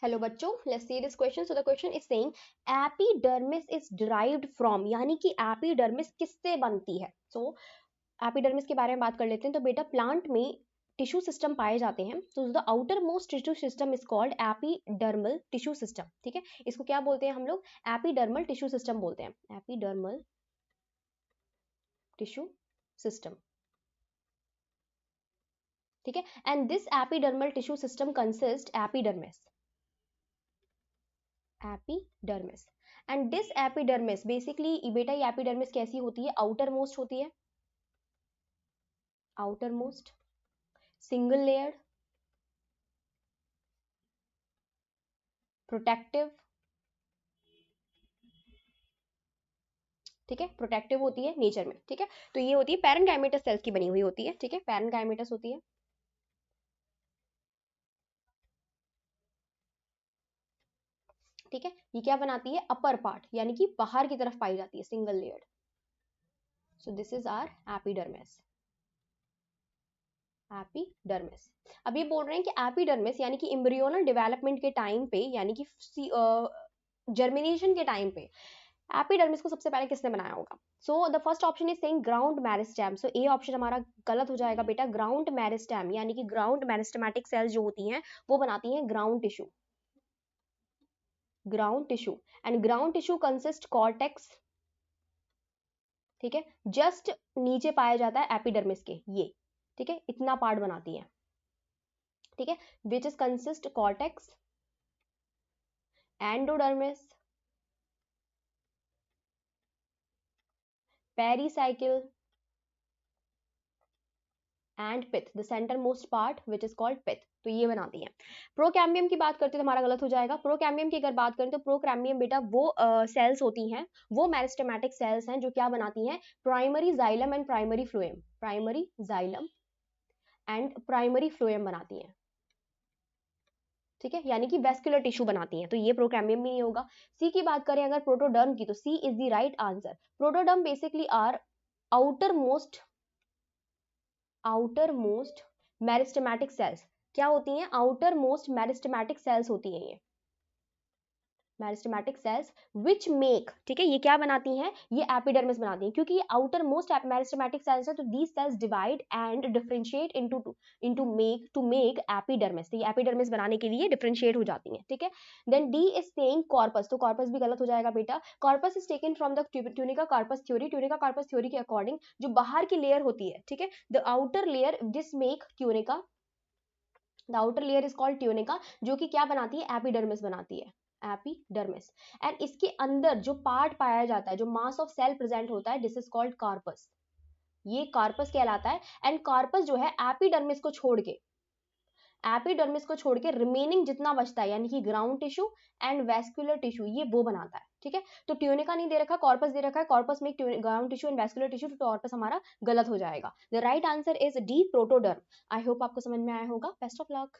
Hello बच्चों, let's see this question. So the question is saying epidermis is derived from, यानी कि epidermis किससे बनती है. सो एपिडर्मिस के बारे में बात कर लेते हैं. तो बेटा प्लांट में टिश्यू सिस्टम पाए जाते हैं. तो the outer most tissue system is called epidermal tissue system. ठीक है, इसको क्या बोलते हैं हम लोग? एपिडर्मल टिश्यू सिस्टम बोलते हैं. Epidermal tissue system. ठीक है, and this epidermal tissue system consist epidermis and this epidermis basically बेटा ये एपिडर्मिस कैसी होती है? आउटर मोस्ट होती है. Outer most single layered protective. ठीक है, प्रोटेक्टिव होती है नेचर में. ठीक है, तो ये होती है पैरेनकाइमेटस सेल्स की बनी हुई होती है. ठीक है, पैरेनकाइमेटस होती है. ठीक है, ये क्या बनाती है? अपर पार्ट, यानी कि बाहर की तरफ पाई जाती है, single layered. So this is our epidermis. Epidermis. अब ये बोल रहे हैं कि एपिडर्मिस यानी कि एम्ब्रियोनल डेवलपमेंट के टाइम पे, यानी कि जर्मिनेशन के टाइम पे एपिडर्मिस को सबसे पहले किसने बनाया होगा? So the first option is saying ground meristem. So A option हमारा गलत हो जाएगा बेटा. ग्राउंड मेरिस्टेम यानी कि ग्राउंड मेरिस्टेमेटिक सेल्स जो होती हैं वो बनाती हैं ground tissue. Ground tissue and ground tissue consist cortex. ठीक है, जस्ट नीचे पाया जाता है एपिडर्मिस के ये. ठीक है, इतना पार्ट बनाती है. ठीक है, which is consist cortex, endodermis, pericycle and pith. The centre most part which is called pith. तो ये बनाती है. प्रोकैम्बियम की बात करते हैं तो हमारा गलत हो जाएगा. प्रोकैम्बियम की अगर बात करें तो प्रोकैम्बियम बेटा वो सेल्स होती हैं, वो मेरिस्टेमेटिक सेल्स हैं जो क्या बनाती हैं? Primary xylem and primary phloem. Primary xylem and primary phloem बनाती हैं. ठीक है, यानी कि वेस्कुलर टिश्यू बनाती हैं. तो ये प्रोकैम्बियम भी नहीं होगा. सी की बात करें अगर प्रोटोडर्म की, तो C is the right answer. Protoderm basically are outer most meristematic cells. क्या होती हैं? आउटर मोस्ट मेरिस्टेमेटिक सेल्स होती हैं ये. Meristematic cells which make. ठीक है, ये क्या बनाती हैं? ये एपिडर्मिस बनाती हैं, क्योंकि ये आउटर मोस्ट मेरिस्टेमेटिक सेल्स है. तो these cells divide and differentiate to make epidermis. तो ये एपिडर्मिस बनाने के लिए डिफरेंशिएट हो जाती हैं. ठीक है, then D is saying corpus. तो कॉर्पस भी गलत हो जाएगा बेटा. Corpus is taken from the tunica corpus theory. Tunica corpus theory के अकॉर्डिंग जो बाहर की लेयर होती है, ठीक है, the outer layer this make tunica. The outer layer is called tunica, जो कि क्या बनाती है? एपिडर्मिस बनाती है. एपिडर्मिस. एंड इसके अंदर जो पार्ट पाया जाता है, जो मास ऑफ सेल प्रेजेंट होता है, दिस इज कॉल्ड कार्पस. ये कार्पस कहलाता है. एंड कार्पस जो है एपिडर्मिस को छोड़ के रिमेनिंग जितना बचता है, यानी कि ground tissue and vascular tissue, ये वो बनाता है. ठीक है, तो ट्यूनिका नहीं दे रखा, कॉर्पस दे रखा है. कॉर्पस में ground tissue and vascular tissue, तो कॉर्पस हमारा गलत हो जाएगा. The right answer is D, protoderm. I hope आपको समझ में आया होगा. Best of luck.